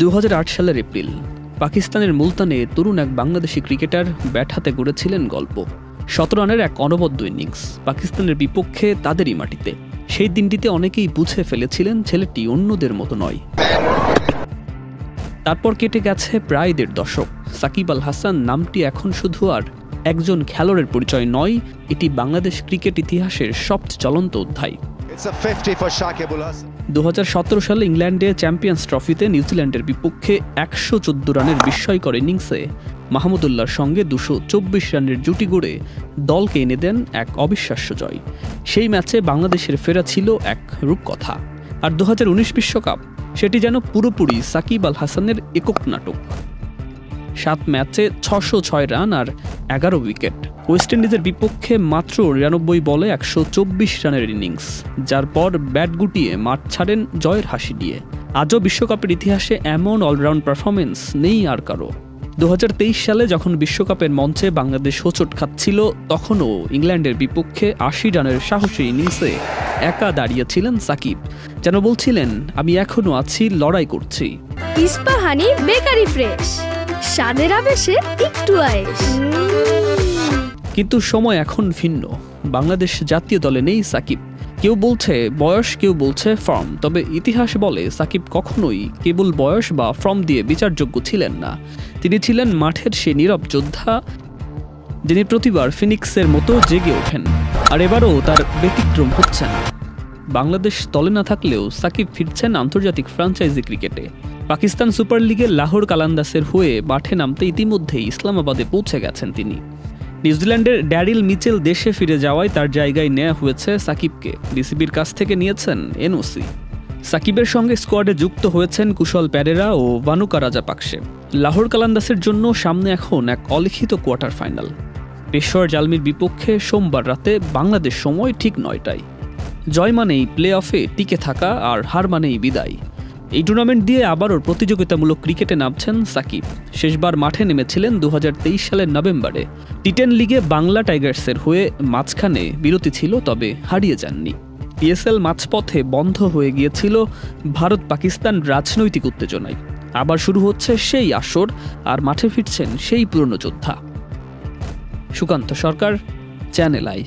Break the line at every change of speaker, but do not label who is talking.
2008 সালের এপ্রিল পাকিস্তানের মুলতানে তরুণ এক বাংলাদেশি ক্রিকেটার ব্যাট হাতে গড়েছিলেন গল্প। 17 রানের এক অনবদ্য ইনিংস পাকিস্তানের বিপক্ষে তাদেরই মাটিতে। সেই দিনটিতে অনেকেই বুঝে ফেলেছিলেন ছেলেটি অন্যদের মতো নয়। তারপর কেটে গেছে প্রায় 1.5 দশক। সাকিব আল হাসান নামটি এখন শুধু আর একজন খেলোয়াড়ের পরিচয় নয়, এটি বাংলাদেশ ক্রিকেট ইতিহাসের সবচেয়ে চলন্ত অধ্যায়। 2017 সালে ইংল্যান্ডে চ্যাম্পিয়ন্স ট্রফিতে নিউজিল্যান্ডের বিপক্ষে 114 রানের বিস্ময়কর ইনিংসে মাহমুদুল্লাহর সঙ্গে 224 রানের জুটি গড়ে দলকে এনে দেন এক অবিশ্বাস্য জয়। সেই ম্যাচে বাংলাদেশের ফেরা ছিল এক রূপকথা। আর 2019 বিশ্বকাপ, সেটি যেন পুরোপুরি সাকিব আল হাসানের একক নাটক। 7 ম্যাচে 606 রান আর 11 উইকেট। ওয়েস্ট ইন্ডিজের বিপক্ষে মাত্র 99 বলে 124 রানের ইনিংস, যার পর ব্যাট গুটিয়ে মাঠ ছাড়েন জয়ের হাসি দিয়ে। আজও বিশ্বকাপের ইতিহাসে এমন অলরাউন্ড পারফরমেন্স নেই আর কারো। 2023 সালে যখন বিশ্বকাপের মঞ্চে বাংলাদেশ হোঁচট খাচ্ছিল, তখনও ইংল্যান্ডের বিপক্ষে 80 রানের সাহসী ইনিংসে একা দাঁড়িয়েছিলেন সাকিব। যেন বলছিলেন, আমি এখনো আছি, লড়াই করছি।
ইস্পাহানি বেকারি ফ্রেশ, স্বাদের আবেশে একটু আয়েশ।
কিন্তু সময় এখন ভিন্ন। বাংলাদেশ জাতীয় দলে নেই সাকিব। কেউ বলছে বয়স, কেউ বলছে ফর্ম, তবে ইতিহাস বলে সাকিব কখনোই কেবল বয়স বা ফর্ম দিয়ে বিচারযোগ্য ছিলেন না। তিনি ছিলেন মাঠের সে নীরব যোদ্ধা, যিনি প্রতিবার ফিনিক্সের মতো জেগে ওঠেন। আর এবারও তার ব্যতিক্রম হচ্ছে না। বাংলাদেশ দলে না থাকলেও সাকিব ফিরছেন আন্তর্জাতিক ফ্র্যাঞ্চাইজি ক্রিকেটে। পাকিস্তান সুপার লিগে লাহোর কালান্দাসের হয়ে মাঠে নামতে ইতিমধ্যেই ইসলামাবাদে পৌঁছে গেছেন তিনি। নিউজিল্যান্ডের ড্যারিল মিচেল দেশে ফিরে যাওয়ায় তার জায়গায় নেওয়া হয়েছে সাকিবকে। বিসিবির কাছ থেকে নিয়েছেন এনওসি। সাকিবের সঙ্গে স্কোয়াডে যুক্ত হয়েছেন কুশল পেরেরা ও ভানুকা রাজাপাকসে। লাহোর কালান্দাসের জন্য সামনে এখন এক অলিখিত কোয়ার্টার ফাইনাল। পেশোয়ার জালমির বিপক্ষে সোমবার রাতে বাংলাদেশ সময় ঠিক 9টায়। জয় মানেই প্লে অফে টিকে থাকা, আর হার মানেই বিদায়। এই টুর্নামেন্ট দিয়ে আবারও প্রতিযোগিতামূলক ক্রিকেটে নামছেন সাকিব। শেষবার মাঠে নেমেছিলেন 2023 সালের নভেম্বরে। টি10 লিগে বাংলা টাইগার্সের হয়ে মাঝখানে বিরতি ছিল, তবে হারিয়ে যাননি। পিএসএল মাঝপথে বন্ধ হয়ে গিয়েছিল ভারত পাকিস্তান রাজনৈতিক উত্তেজনায়। আবার শুরু হচ্ছে সেই আসর, আর মাঠে ফিরছেন সেই পুরনো যোদ্ধা। সুকান্ত সরকার, চ্যানেল আই।